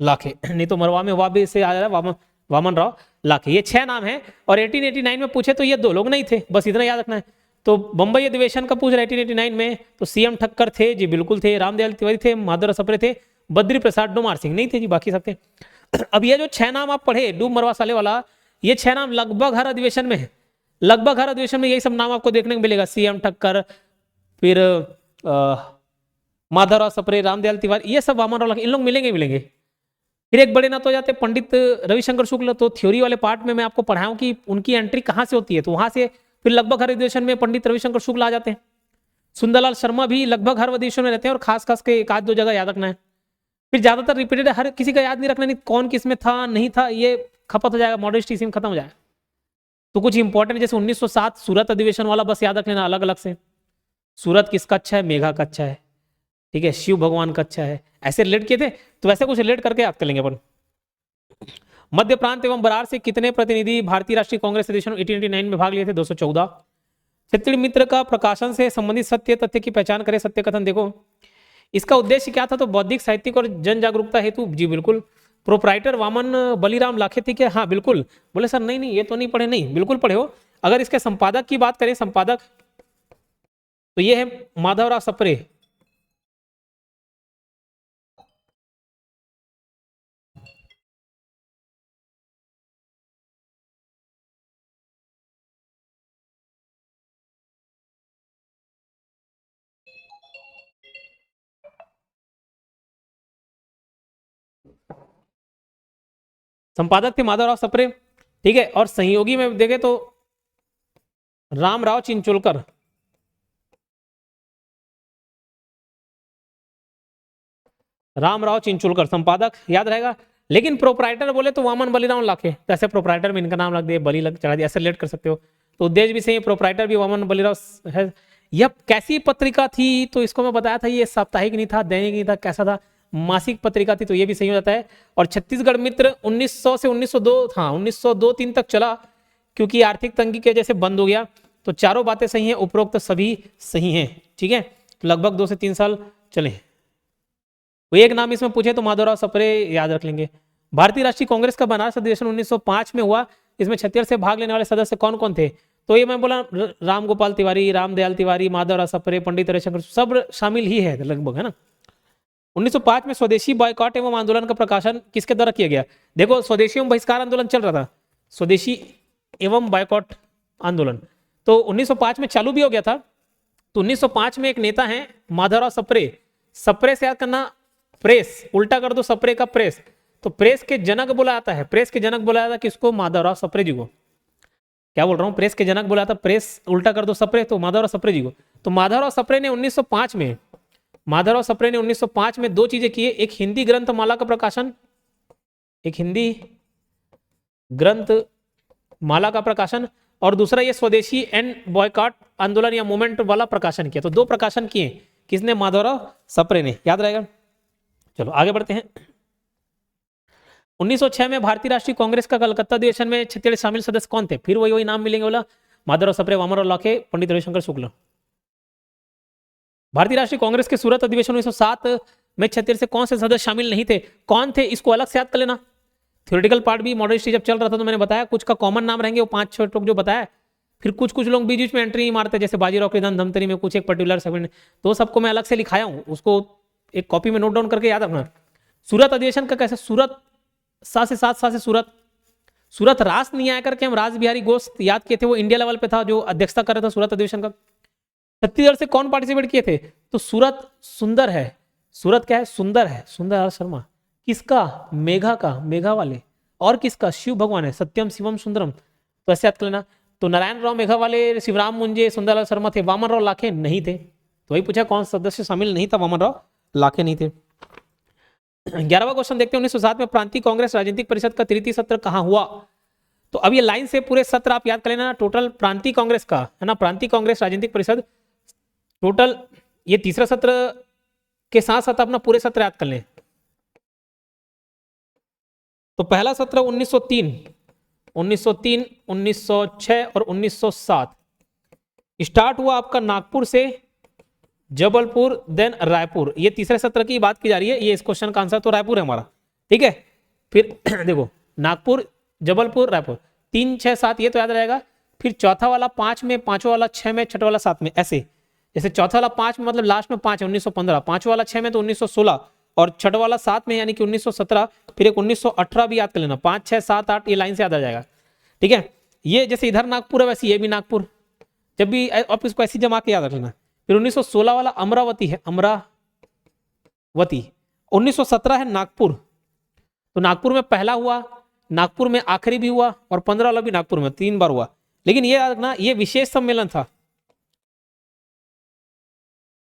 लाखे, नहीं तो मरवा में वाबे से आ जा रहा है वामन राव लाखे। ये 6 नाम है, और 1889 में पूछे तो ये 2 लोग नहीं थे, बस इतना याद रखना है। तो बंबई अधिवेशन का पूछ रहा है 1889 में, तो सीएम ठक्कर थे जी, बिल्कुल थे, रामदयाल तिवारी थे, माधवराव सप्रे थे, बद्री प्रसाद डोमार सिंह नहीं थे जी, बाकी सब थे। अब ये जो 6 नाम आप पढ़े डूब मरवा साले वाला, ये 6 नाम लगभग हर अधिवेशन में है, लगभग हर अधिवेशन में यही सब नाम आपको देखने को मिलेगा, सीएम ठक्कर, फिर माधवराव सप्रे, रामदयाल तिवारी, ये सब वामन राव, इन लोग मिलेंगे मिलेंगे। फिर एक बड़े ना तो जाते पंडित रविशंकर शुक्ल, तो थ्योरी वाले पार्ट में मैं आपको पढ़ाऊं कि उनकी एंट्री कहां से होती है, तो वहां से फिर लगभग हर अधिवेशन में पंडित रविशंकर शुक्ल आ जाते हैं। सुंदरलाल शर्मा भी लगभग हर अधिवेशन में रहते हैं, और खास खास के 1-2 जगह याद रखना है। फिर ज्यादातर रिपीटेड, हर किसी का याद नहीं रखना, नहीं कौन किस में था नहीं था, ये खपत हो जाएगा, मॉडर्निटी इसी में खत्म हो जाएगा। तो कुछ इंपॉर्टेंट जैसे 1907 सूरत अधिवेशन वाला बस याद रख लेना अलग अलग से, सूरत किसका अच्छा है, मेघा का अच्छा है, ठीक है, शिव भगवान का अच्छा है, ऐसे रिलेट किए थे, तो वैसे कुछ रिलेट करके याद कर लेंगे अपन। मध्य प्रांत एवं बरार से कितने प्रतिनिधि भारतीय राष्ट्रीय कांग्रेस अधिवेशन 1889 में भाग लिए थे, 214। क्षत्रिय मित्र का प्रकाशन से संबंधित सत्य तथ्य की पहचान करें, सत्य कथन देखो, इसका उद्देश्य क्या था, तो बौद्धिक साहित्यिक और जन जागरूकता हेतु, जी बिल्कुल। प्रोप्राइटर वामन बलीराम लाखे थी क्या, हाँ बिल्कुल। बोले सर नहीं नहीं ये तो नहीं पढ़े, नहीं बिल्कुल पढ़े हो। अगर इसके संपादक की बात करें, संपादक तो ये है माधवराव सप्रे, संपादक थे माधवराव सप्रे, ठीक है। और सहयोगी में देखे तो रामराव चिंचोलकर, रामराव चिंचोलकर संपादक याद रहेगा। लेकिन प्रोप्राइटर बोले तो वामन बलीराम लाखे, तो ऐसे प्रोप्राइटर में इनका नाम लग दिया, बली लग चढ़ा दिया, ऐसे रिलेट कर सकते हो। तो उद्देश्य भी सही, प्रोप्राइटर भी वामन बलीराम है। यह कैसी पत्रिका थी, तो इसको मैं बताया था, ये साप्ताहिक नहीं था, दैनिक नहीं था, कैसा था, मासिक पत्रिका थी, तो ये भी सही हो जाता है। और छत्तीसगढ़ मित्र 1900 से 1902 था, 1902-3 तक चला। क्योंकि आर्थिक तंगी की वजह से बंद हो गया। तो चारों बातें सही हैं, उपरोक्त सभी सही हैं। ठीक है, तो लगभग 2 से 3 साल चले। वो एक नाम इसमें पूछे तो माधवराव सप्रे याद रख लेंगे। भारतीय राष्ट्रीय कांग्रेस का बनारस अधिवेशन 1905 में हुआ, इसमें छत्तीसगढ़ से भाग लेने वाले सदस्य कौन कौन थे? तो ये मैं बोला राम गोपाल तिवारी, रामदयाल तिवारी, माधवराव सप्रे, पंडित रविशंकर, सब शामिल ही है लगभग, है ना। 1905 में स्वदेशी बॉयकॉट एवं आंदोलन का प्रकाशन किसके द्वारा किया गया? देखो स्वदेशी एवं बहिष्कार आंदोलन चल रहा था, स्वदेशी एवं बॉयकॉट आंदोलन तो 1905 में चालू भी हो गया था। तो 1905 में एक नेता है माधवराव सप्रे, सप्रे से याद करना, प्रेस उल्टा कर दो सप्रे का प्रेस, तो प्रेस के जनक बोला जाता है, प्रेस के जनक बोला जाता है किसको? माधवराव सप्रे जी को। क्या बोल रहा हूं, प्रेस के जनक बोला था, प्रेस उल्टा कर दो सप्रे, तो माधवराव सप्रे जी को। तो माधवराव सप्रे ने 1905 में, माधवराव सप्रे ने 1905 में 2 चीजें की, एक हिंदी ग्रंथ माला का प्रकाशन, एक हिंदी ग्रंथ माला का प्रकाशन, और दूसरा ये स्वदेशी एंड बॉयकॉट आंदोलन या मूवमेंट वाला प्रकाशन किया। तो 2 प्रकाशन किए, किसने? माधवराव सप्रे ने, याद रहेगा। चलो आगे बढ़ते हैं। 1906 में भारतीय राष्ट्रीय कांग्रेस का कलकत्ता अधिवेशन में छत्तीसगढ़ शामिल सदस्य कौन थे? फिर वही नाम मिलेंगे, बोला माधवराव सप्रे, वामनराव लाखे, पंडित रविशंकर शुक्ला। भारतीय राष्ट्रीय कांग्रेस के सूरत अधिवेशन 1907 में छत्तीसगढ़ से कौन से सदस्य शामिल नहीं थे? कौन थे इसको अलग से याद कर लेना। थ्योरेटिकल पार्ट भी मॉडल हिस्ट्री जब चल रहा था तो मैंने बताया कुछ का कॉमन नाम रहेंगे, वो 5-6 लोग जो बताया, फिर कुछ लोग बीच बीच में एंट्री नहीं मारते, जैसे बाजीराव के निधन धमतरी में कुछ एक पर्टिकुलर सेगमेंट, तो सबको मैं अलग से लिखाया हूँ, उसको एक कॉपी में नोट डाउन करके याद रखना। सूरत अधिवेशन का कैसे? सूरत सा से सूरत, सूरत रास नहीं आया करके हम रास बिहारी घोष याद किए थे, वो इंडिया लेवल पे था जो अध्यक्षता कर रहा था सूरत अधिवेशन का। छत्तीसगढ़ से कौन पार्टिसिपेट किए थे? तो सूरत सुंदर है, सूरत क्या है? सुंदर है, सुंदर शर्मा। किसका? मेघा का, मेघा वाले। और किसका? शिव भगवान है, सत्यम शिवम सुंदरम, तो ऐसे याद कर लेना। तो नारायण राव मेघा वाले, शिवराम मुंजे, सुंदरलाल शर्मा थे, वामन राव लाखे नहीं थे। तो वही पूछा कौन सदस्य शामिल नहीं था, वामन राव लाखे नहीं थे। 11वां क्वेश्चन देखते हैं। 1907 में प्रांतीय कांग्रेस राजनीतिक परिषद का तृतीय सत्र कहां हुआ? तो अब ये लाइन से पूरे सत्र आप याद कर लेना, टोटल प्रांतीय कांग्रेस का है ना, प्रांतीय कांग्रेस राजनीतिक परिषद टोटल, ये तीसरा सत्र के साथ साथ अपना पूरे सत्र याद कर लें। तो पहला सत्र 1903, 1906 और 1907 स्टार्ट हुआ आपका नागपुर से, जबलपुर, देन रायपुर। ये तीसरे सत्र की बात की जा रही है, ये इस क्वेश्चन का आंसर तो रायपुर है हमारा, ठीक है। फिर देखो नागपुर, जबलपुर, रायपुर, 3, 6, 7 ये तो याद रहेगा। फिर चौथा वाला 5 में, पांचवा वाला 6 में, छठा वाला 7 में, ऐसे। जैसे चौथा वाला 5 में मतलब लास्ट में 5 है 1915, पांचवा वाला 6 में तो 1916, और छठा वाला 7 में यानी कि 1917, फिर एक 1918 भी याद कर लेना। 5, 6, 7, 8 ये लाइन से याद आ जाएगा, ठीक है। ये जैसे इधर नागपुर है वैसे ये भी नागपुर, जब भी आप इसको ऐसी जमा के याद रख लेना। फिर 1916 वाला अमरावती है, अमरावती। 1917 है नागपुर, तो नागपुर में पहला हुआ, नागपुर में आखिरी भी हुआ, और 15 वाला भी नागपुर में 3 बार हुआ। लेकिन ये याद रखना ये विशेष सम्मेलन था,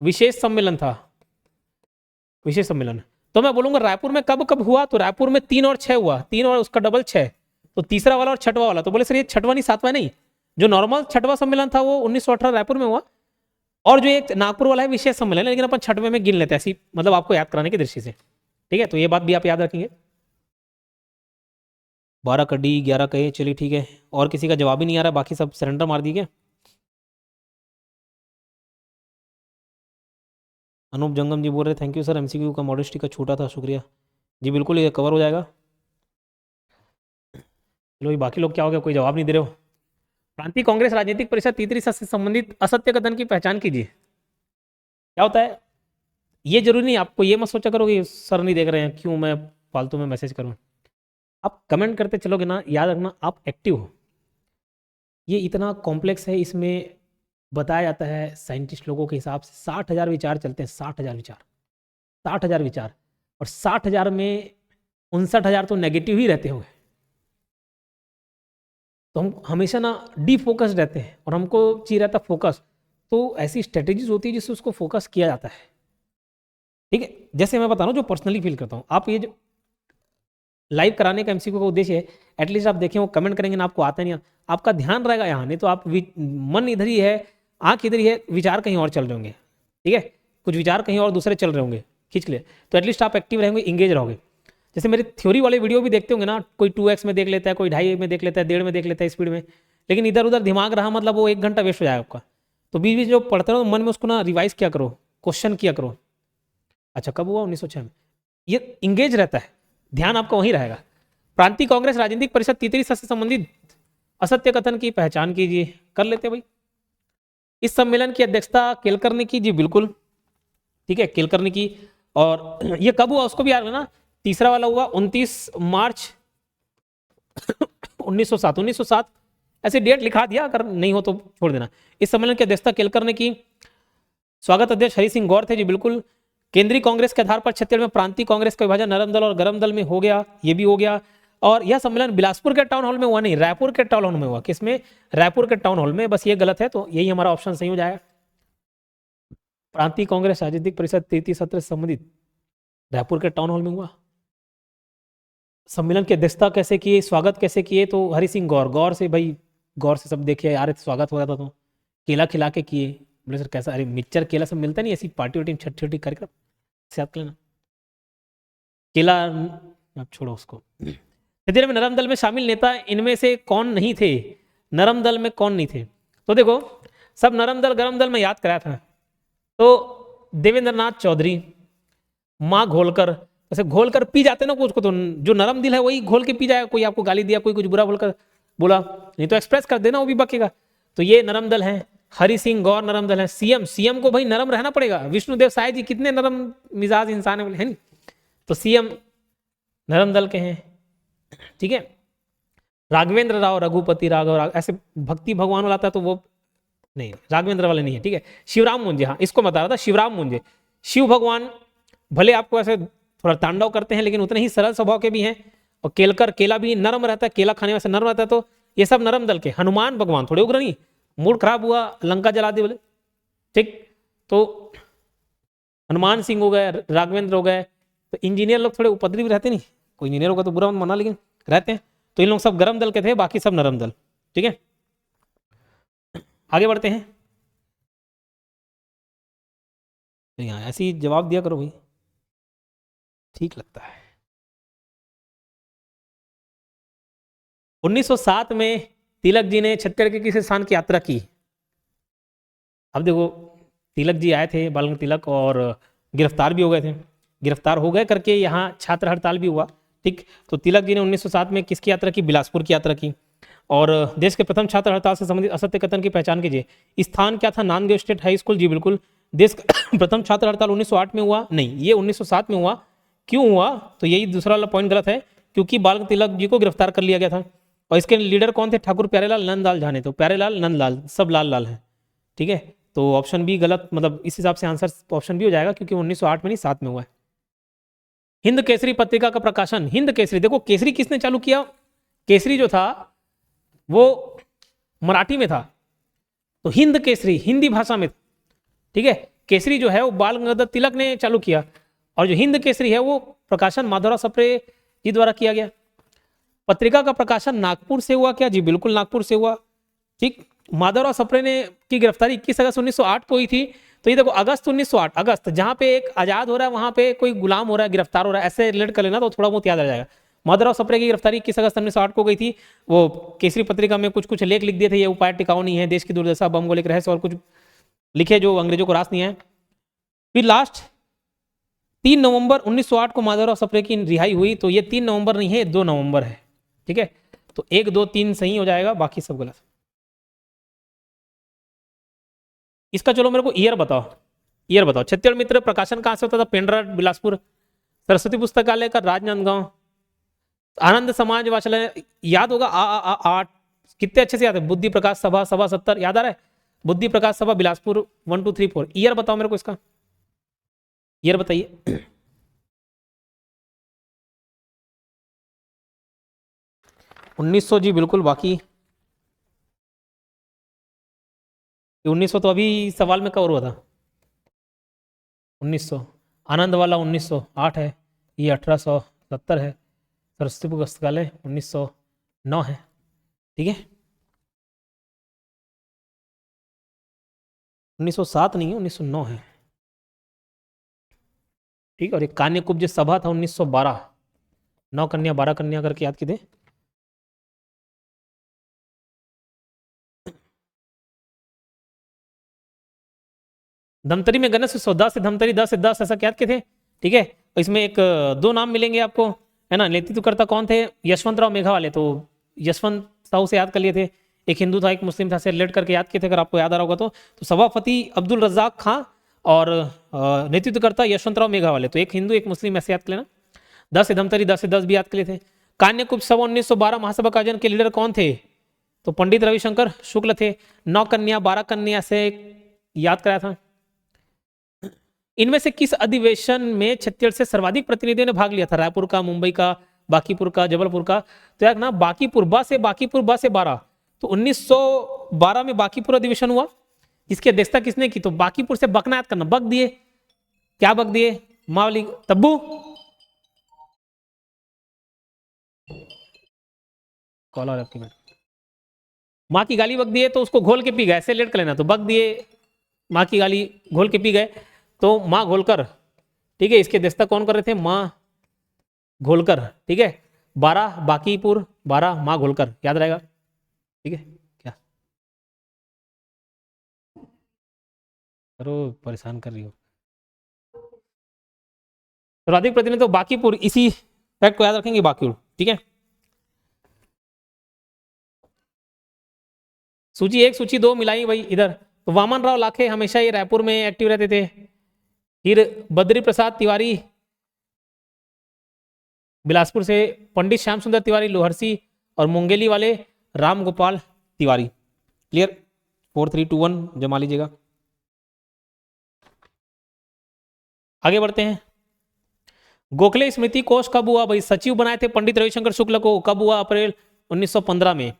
विशेष सम्मेलन था, विशेष सम्मेलन। तो मैं बोलूंगा रायपुर में कब कब हुआ? तो रायपुर में 3 और 6 हुआ, 3 और उसका डबल 6, तो तीसरा वाला और छठवा वाला। तो बोले सर ये छठवा नहीं, 7वां नहीं, जो नॉर्मल छठवा सम्मेलन था वो 1918 रायपुर में हुआ, और जो एक नागपुर वाला है विशेष सम्मेलन, लेकिन अपन छठवें में गिन लेते हैं ऐसी, मतलब आपको याद कराने की दृष्टि से, ठीक है। तो ये बात भी आप याद रखेंगे। 12 का डी, 11 का ए, चलिए ठीक है। और किसी का जवाब ही नहीं आ रहा, बाकी सब सरेंडर मार दिए। अनूप जंगम जी बोल रहे थैंक यू सर, एमसीक्यू का मॉडेस्टी का छोटा था, शुक्रिया जी। बिल्कुल ये कवर हो जाएगा। चलो ये बाकी लोग क्या हो गया, कोई जवाब नहीं दे रहे हो। प्रांतीय कांग्रेस राजनीतिक परिषद तीसरी सत्र से संबंधित असत्य कथन की पहचान कीजिए। क्या होता है? ये जरूरी नहीं, आपको ये मत सोचा करो कि सर नहीं देख रहे हैं, क्यों मैं फालतू में मैसेज करूं। आप कमेंट करते चलोगे ना, याद रखना आप एक्टिव हो। ये इतना कॉम्प्लेक्स है, इसमें बताया जाता है साइंटिस्ट लोगों के हिसाब से 60,000 विचार चलते हैं, 60,000 विचार, 60,000 विचार, और 60,000 में 59,000 तो नेगेटिव ही रहते होंगे। तो हम हमेशा ना डीफोकस रहते हैं, और हमको चाहिए रहता फोकस। तो ऐसी स्ट्रेटेजीज होती है जिससे उसको फोकस किया जाता है, ठीक है। जैसे मैं बता रहा हूँ जो पर्सनली फील करता हूँ, आप ये जो लाइव कराने का एमसीक्यू का उद्देश्य है, एटलीस्ट आप देखें, वो कमेंट करेंगे ना, आपको आता नहीं, आपका ध्यान रहेगा यहाँ, नहीं तो आप मन इधर ही है, आंख इधर ही है, विचार कहीं और चल रहे होंगे, ठीक है। कुछ विचार कहीं और दूसरे चल रहे होंगे खींच ले, तो एटलीस्ट आप एक्टिव रहेंगे, इंगेज रहोगे। जैसे मेरे थ्योरी वाले वीडियो भी देखते होंगे ना, कोई 2x में देख लेता है, कोई 2.5 में देख लेता है, 1.5 में देख लेता है स्पीड में, लेकिन इधर उधर दिमाग रहा मतलब वो 1 घंटा वेस्ट हो जाएगा आपका। तो बीच बीच जो पढ़ते रहो मन में उसको ना रिवाइज किया करो, क्वेश्चन किया करो। अच्छा कब हुआ? 1906 में। ये इंगेज रहता है, ध्यान आपका वहीं रहेगा। प्रांतीय कांग्रेस राजनीतिक परिषद तीसरी सत्र से संबंधित असत्य कथन की पहचान कीजिए। कर लेते भाई। इस सम्मेलन की अध्यक्षता केलकर ने की। जी बिल्कुल, ठीक है, केलकर ने की। और ये कब हुआ उसको भी याद रखना। तीसरा वाला हुआ 29 मार्च 1907। 1907 ऐसे डेट लिखा दिया, अगर नहीं हो तो छोड़ देना। इस सम्मेलन की अध्यक्षता केलकर ने की। स्वागत अध्यक्ष हरि सिंह गौर थे। जी बिल्कुल। केंद्रीय कांग्रेस के आधार पर छत्तीसगढ़ में प्रांतीय कांग्रेस का विभाजन नरम दल और गरम दल में हो गया, ये भी हो गया। और यह सम्मेलन बिलासपुर के टाउन हॉल में हुआ नहीं, रायपुर के टाउन हॉल में हुआ। किसमें? रायपुर के टाउन हॉल में। बस ये गलत है, तो यही हमारा ऑप्शन सही हो जाएगा। प्रांतीय कांग्रेस राजनीतिक परिषद तृतीय सत्र से संबंधित रायपुर के टाउन हॉल में हुआ। सम्मेलन की अध्यक्षता कैसे किए, स्वागत कैसे किए? तो हरि सिंह गौर, गौर से भाई, गौर से सब देखिए यार, स्वागत हो रहा था तो केला खिला के किए। बोले सर कैसा? अरे मिक्सचर केला सब मिलता नहीं, ऐसी पार्टी वार्टी छोटी छोटी कार्यक्रम से याद कर लेना। केला अब छोड़ो उसको। छत्तीसगढ़ में नरम दल में शामिल नेता इनमें से कौन नहीं थे? नरम दल में कौन नहीं थे? तो देखो सब नरम दल गरम दल में याद कराया था। तो देवेंद्र नाथ चौधरी, माँ घोलकर, ऐसे घोल कर पी जाते ना कुछ को, तो जो नरम दिल है वही घोल के पी जाएगा। कोई आपको गाली दिया, कोई कुछ बुरा बोलकर बोला, नहीं तो एक्सप्रेस कर देना, वो भी बकेगा। तो ये नरम दल है। हरि सिंह गौर नरम दल है। सीएम को भाई नरम रहना पड़ेगा। विष्णुदेव साय जी कितने नरम मिजाज इंसान है, बोले है नहीं? तो सीएम नरम दल के हैं, ठीक है। राघवेंद्र राव, रघुपति राघव, ऐसे भक्ति भगवान वाला आता है तो वो नहीं, राघवेंद्र वाले नहीं है, ठीक है। शिवराम मुंजे, हाँ इसको बता रहा था, शिवराम मुंजे। शिव भगवान भले आपको ऐसे थोड़ा तांडव करते हैं, लेकिन उतने ही सरल स्वभाव के भी हैं। और केलकर, केला भी नरम रहता है, केला खाने में से नरम रहता है। तो ये सब नरम दल के। हनुमान भगवान थोड़े उग्र नहीं, मूड खराब हुआ लंका जला दी बोले, ठीक। तो हनुमान सिंह हो गए, राघवेंद्र हो गए। तो इंजीनियर लोग थोड़े उपद्रवी रहते नहीं, कोई इंजीनियर होगा तो बुरा मत माना, लेकिन रहते हैं। तो इन लोग सब गरम दल के थे, बाकी सब नरम दल, ठीक है। आगे बढ़ते हैं। तो यहाँ ऐसे ही जवाब दिया करो भाई, ठीक लगता है। 1907 में तिलक जी ने छत्तीसगढ़ के किस स्थान की यात्रा की? अब देखो तिलक जी आए थे, बाल तिलक, और गिरफ्तार भी हो गए थे। गिरफ्तार हो गए करके यहाँ छात्र हड़ताल भी हुआ, ठीक। तो तिलक जी ने 1907 में किसकी यात्रा की? बिलासपुर की यात्रा की। और देश के प्रथम छात्र हड़ताल से संबंधित असत्य कथन की पहचान कीजिए। स्थान क्या था? नांददेव स्टेट हाई स्कूल। जी बिल्कुल। देश का प्रथम छात्र हड़ताल 1908 में हुआ? नहीं, ये 1907 में हुआ। क्यों हुआ? तो यही दूसरा वाला पॉइंट गलत है, क्योंकि बाल तिलक जी को गिरफ्तार कर लिया गया था। और इसके लीडर कौन थे? ठाकुर प्यारेलाल नंदलाल झाने। तो प्यारेलाल नंदलाल, सब लाल लाल है, ठीक है। तो ऑप्शन बी गलत, मतलब इस हिसाब से आंसर ऑप्शन बी हो जाएगा, क्योंकि 1908 में नहीं 7 में हुआ है। हिंद केसरी पत्रिका का प्रकाशन। हिंद केसरी, देखो केसरी किसने चालू किया? केसरी जो था वो मराठी में था, तो हिंद केसरी हिंदी भाषा में, ठीक है। केसरी जो है वो बाल गंगाधर तिलक ने चालू किया, और जो हिंद केसरी है वो प्रकाशन माधवराव सप्रे जी द्वारा किया गया। पत्रिका का प्रकाशन नागपुर से हुआ क्या? जी बिल्कुल नागपुर से हुआ, ठीक। माधवराव सप्रे ने की गिरफ्तारी 21 अगस्त 1908 को हुई थी। तो ये देखो अगस्त 1908, अगस्त जहां पे एक आजाद हो रहा है वहां पे कोई गुलाम हो रहा है, गिरफ्तार हो रहा है, ऐसे रिलेट कर लेना तो थोड़ा बहुत याद आ जाएगा। माधवराव सप्रे की गिरफ्तारी 21 अगस्त 1908 को गई थी। वो केसरी पत्रिका में कुछ कुछ लेख लिख दिए थे, ये उपाय टिकाऊ नहीं है, देश की दुर्दशा, बम गोले के रहस्य, और कुछ लिखे जो अंग्रेजों को रास नहीं है। फिर लास्ट 3 नवंबर 1908 को माधवराव सप्रे की रिहाई हुई। तो ये 3 नवंबर नहीं है, 2 नवंबर है, ठीक है। तो 1 2 3 सही हो जाएगा, बाकी सब गलत। इसका चलो मेरे को ईयर बताओ, ईयर बताओ। छत्तीसगढ़ मित्र प्रकाशन कहां से होता था? पेंड्रा, बिलासपुर। सरस्वती पुस्तकालय का राजनांदगांव। आनंद समाज वाचनालय याद होगा, आठ कितने अच्छे से याद है। बुद्धि प्रकाश सभा, सभा 70 याद आ रहा है? बुद्धि प्रकाश सभा बिलासपुर 1 2 3 4। ईयर बताओ मेरे को इसका, ईयर बताइए। 1900 जी बिल्कुल। बाकी 1900 तो अभी सवाल में कवर हुआ था, 1900। आनंद वाला 1908 है, ये 1870 है। सरस्वती पुस्तकालय 1909 है, ठीक है। 1907 नहीं है, 1909 है, ठीक। और एक कान्य कुब्ज सभा था 1912, 9 कन्या 12 कन्या करके याद की थे। धमतरी में गणेश उत्सव 10 से धमतरी 10 से 10 ऐसा याद के थे। ठीक है, इसमें एक दो नाम मिलेंगे आपको, है ना। नेतृत्वकर्ता कौन थे? यशवंतराव मेघावाले। तो यशवंत साहू से याद कर लिए थे, एक हिंदू था एक मुस्लिम था, से रिलेट करके याद किए थे अगर आपको याद आ रहा होगा तो सभापति अब्दुल रज्जाक खां और नेतृत्वकर्ता यशवंतराव मेघावाले। तो एक हिंदू एक मुस्लिम ऐसे याद कर लेना। 10 से धमतरी 10 से 10 भी याद कर लिए थे। कान्यकुब्ज सभा 1912 महासभा का आयोजन के लीडर कौन थे? तो पंडित रविशंकर शुक्ल थे। 9 कन्या 12 कन्या से याद कराया था। इनमें से किस अधिवेशन में छत्तीसगढ़ से सर्वाधिक प्रतिनिधियों ने भाग लिया था? रायपुर का, मुंबई का, बांकीपुर का, जबलपुर का। तो यार ना बांकीपुर बा से 12। तो 1912 में बांकीपुर अधिवेशन हुआ, इसकी अध्यक्षता किसने की? तो बांकीपुर से बकना याद करना, बक दिए, क्या बक दिए? मावली तब्बू कॉलर आपकी माँ की गाली बक दिए तो उसको घोल के पी गए, ऐसे लेट कर लेना। तो बक दिए, माँ की गाली घोल के पी गए, तो माँ घोलकर। ठीक है, इसके अध्यक्षता कौन कर रहे थे? माँ घोलकर। ठीक है, 12 बांकीपुर, 12 माँ घोलकर, याद रहेगा। ठीक है, क्या करो, परेशान कर रही हो। सर्वाधिक प्रतिनिधि तो बांकीपुर, इसी फैक्ट को याद रखेंगे, बांकीपुर। ठीक है, सूची 1 सूची 2 मिलाई भाई इधर। तो वामन राव लाखे हमेशा ये रायपुर में एक्टिव रहते थे। फिर बद्री प्रसाद तिवारी बिलासपुर से, पंडित श्याम सुंदर तिवारी लोहरसी, और मुंगेली वाले राम गोपाल तिवारी। क्लियर? 4 3 2 1 जमा लीजिएगा। आगे बढ़ते हैं। गोखले स्मृति कोष कब हुआ भाई? सचिव बनाए थे पंडित रविशंकर शुक्ल को, कब हुआ? अप्रैल 1915 में।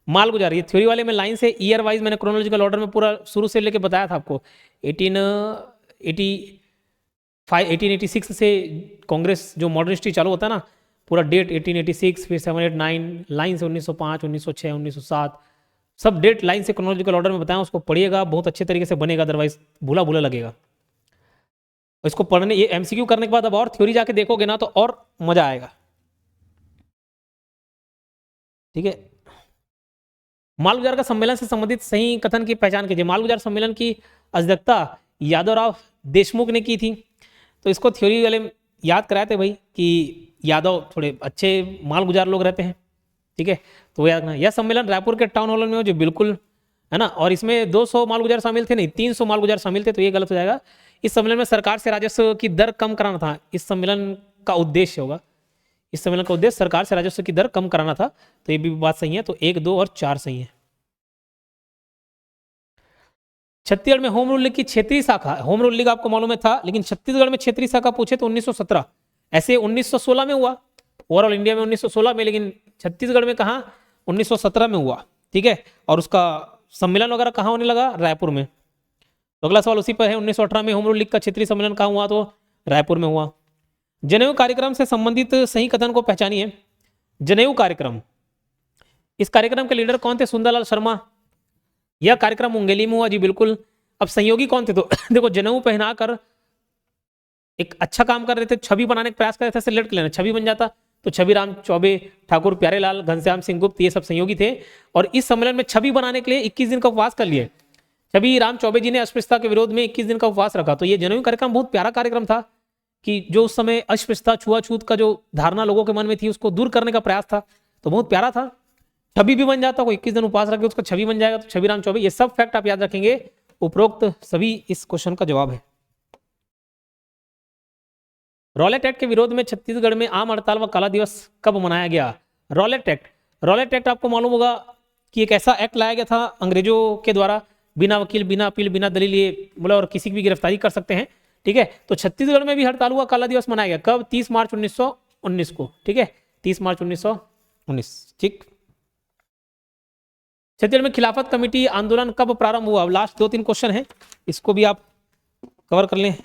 मालगुजार, ये थ्योरी वाले में लाइन से ईयर वाइज मैंने क्रोनोलॉजिकल ऑर्डर में पूरा शुरू से लेके बताया था आपको। 1886 से कांग्रेस जो मॉडर्न हिस्ट्री चालू होता है ना, पूरा डेट 1886, फिर 7 8 9 लाइन से 1905 1906 1907 सब डेट लाइन से क्रोनोलॉजिकल ऑर्डर में बताया। उसको पढ़िएगा, बहुत अच्छे तरीके से बनेगा, अदरवाइज भूला भूला लगेगा। इसको पढ़ने, ये एमसीक्यू करने के बाद अब और थ्योरी जाके देखोगे ना तो और मजा आएगा। ठीक है, मालगुजार का सम्मेलन से संबंधित सही कथन की पहचान कीजिए। मालगुजार सम्मेलन की अध्यक्षता यादवराव देशमुख ने की थी। तो इसको थ्योरी वाले याद कराए थे भाई कि यादव थोड़े अच्छे मालगुजार लोग रहते हैं। ठीक है, तो याद रखना। यह सम्मेलन रायपुर के टाउन हॉल में हो, जो बिल्कुल है ना, और इसमें 200 मालगुजार शामिल थे, नहीं 300 मालगुजार शामिल थे, तो ये गलत हो जाएगा। इस सम्मेलन में सरकार से राजस्व की दर कम कराना था। इस सम्मेलन का उद्देश्य होगा, इस सम्मेलन का उद्देश्य सरकार से राजस्व की दर कम कराना था। तो ये भी बात सही है। तो 1 2 और 4 सही है। छत्तीसगढ़ में होम रूल लीग की क्षेत्रीय शाखा, होम रूल लीग आपको मालूम है था, लेकिन छत्तीसगढ़ में क्षेत्रीय शाखा पूछे तो 1917। ऐसे 1916 में हुआ, ओवरऑल इंडिया में 1916 में, लेकिन छत्तीसगढ़ में कहा 1917 में हुआ। ठीक है, और उसका सम्मेलन वगैरह कहाँ होने लगा? रायपुर में। तो अगला सवाल उसी पर है। 1918 में होम रूल लीग का क्षेत्रीय सम्मेलन कहाँ हुआ? तो रायपुर में हुआ। जनेऊ कार्यक्रम से संबंधित सही कथन को पहचानिए। जनेऊ कार्यक्रम, इस कार्यक्रम के लीडर कौन थे? सुंदरलाल शर्मा। यह कार्यक्रम मुंगेली में हुआ जी, बिल्कुल। अब संयोगी कौन थे? तो देखो, जनेऊ पहनाकर एक अच्छा काम कर रहे थे, छवि बनाने का प्रयास कर रहे थे, सिलेक्ट कर लेना, छवि बन जाता। तो छवि राम चौबे, ठाकुर प्यारेलाल, घनश्याम सिंह गुप्त, ये सब संयोगी थे। और इस सम्मेलन में छवि बनाने के लिए 21 दिन का उपवास कर लिए। छवि राम चौबे जी ने अस्पृश्यता के विरोध में 21 दिन का उपवास रखा। तो ये जनेऊ कार्यक्रम बहुत प्यारा कार्यक्रम था कि जो उस समय अस्पृश्यता छुआछूत का जो धारणा लोगों के मन में थी उसको दूर करने का प्रयास था। तो बहुत प्यारा था। छवि भी बन जाता, कोई 21 दिन उपवास रखे उसका छवि बन जाएगा। तो छवि राम चौबे, ये सब फैक्ट आप याद रखेंगे। उपरोक्त सभी इस क्वेश्चन का जवाब है। रॉलेट एक्ट के विरोध में छत्तीसगढ़ में आम हड़ताल व काला दिवस कब मनाया गया? रॉलेट एक्ट, रॉलेट एक्ट आपको मालूम होगा कि एक ऐसा एक्ट लाया गया था अंग्रेजों के द्वारा, बिना वकील, बिना अपील, बिना दलील, ये बोला, और किसी की भी गिरफ्तारी कर सकते हैं। ठीक है, तो छत्तीसगढ़ में भी हड़ताल हुआ, काला दिवस मनाया गया। कब? 30 मार्च 1919 को। ठीक है, 30 मार्च 1919। ठीक, छत्तीसगढ़ में खिलाफत कमेटी आंदोलन कब प्रारंभ हुआ? अब लास्ट 2-3 क्वेश्चन है, इसको भी आप कवर कर लें।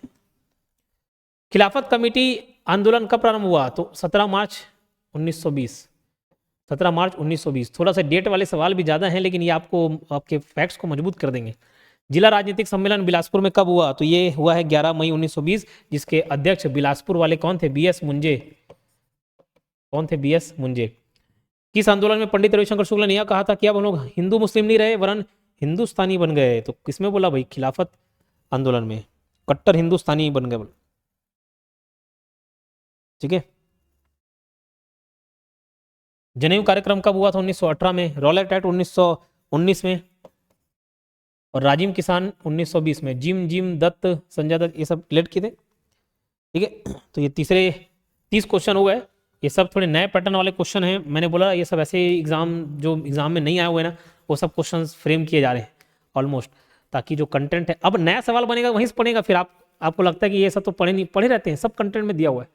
खिलाफत कमेटी आंदोलन कब प्रारंभ हुआ? तो 17 मार्च 1920। 17 मार्च 1920। थोड़ा सा डेट वाले सवाल भी ज्यादा हैं, लेकिन ये आपको आपके फैक्ट्स को मजबूत कर देंगे। जिला राजनीतिक सम्मेलन बिलासपुर में कब हुआ? तो ये हुआ है 11 मई 1920, जिसके अध्यक्ष बिलासपुर वाले कौन थे? BS मुंजे। कौन थे? बीएस मुंजे। किस आंदोलन में पंडित रविशंकर शुक्ला ने यह कहा था कि अब हम लोग हिंदू मुस्लिम नहीं रहे वरन हिंदुस्तानी बन गए? तो किसमें बोला भाई? खिलाफत आंदोलन में, कट्टर हिंदुस्तानी बन गए। ठीक है। जनेऊ कार्यक्रम कब हुआ था? 1918 में। रॉलेट एक्ट 1919 में। और राजीव किसान 1920 में। जिम जिम दत्त, संजय दत्त, ये सब लेट किए थे। ठीक है। तो ये तीसरे 30 क्वेश्चन हो गए। ये सब थोड़े नए पैटर्न वाले क्वेश्चन हैं। मैंने बोला ये सब ऐसे एग्जाम जो एग्जाम में नहीं आए हुए ना, वो सब क्वेश्चन फ्रेम किए जा रहे हैं ऑलमोस्ट, ताकि जो कंटेंट है, अब नया सवाल बनेगा वहीं से पढ़ेगा, फिर आपको लगता है कि ये सब तो पढ़े नहीं, पढ़े रहते हैं, सब कंटेंट में दिया हुआ है,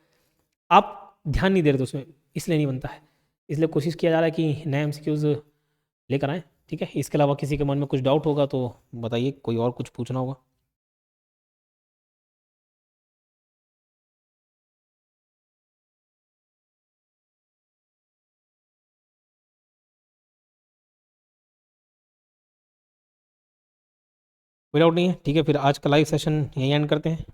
आप ध्यान नहीं दे रहे थे उसमें, इसलिए नहीं बनता है। इसलिए कोशिश किया जा रहा है कि नए एमसीक्यूज लेकर आए। ठीक है। इसके अलावा किसी के मन में कुछ डाउट होगा तो बताइए, कोई और कुछ पूछना होगा। कोई डाउट नहीं है? ठीक है, फिर आज का लाइव सेशन यहीं एंड करते हैं।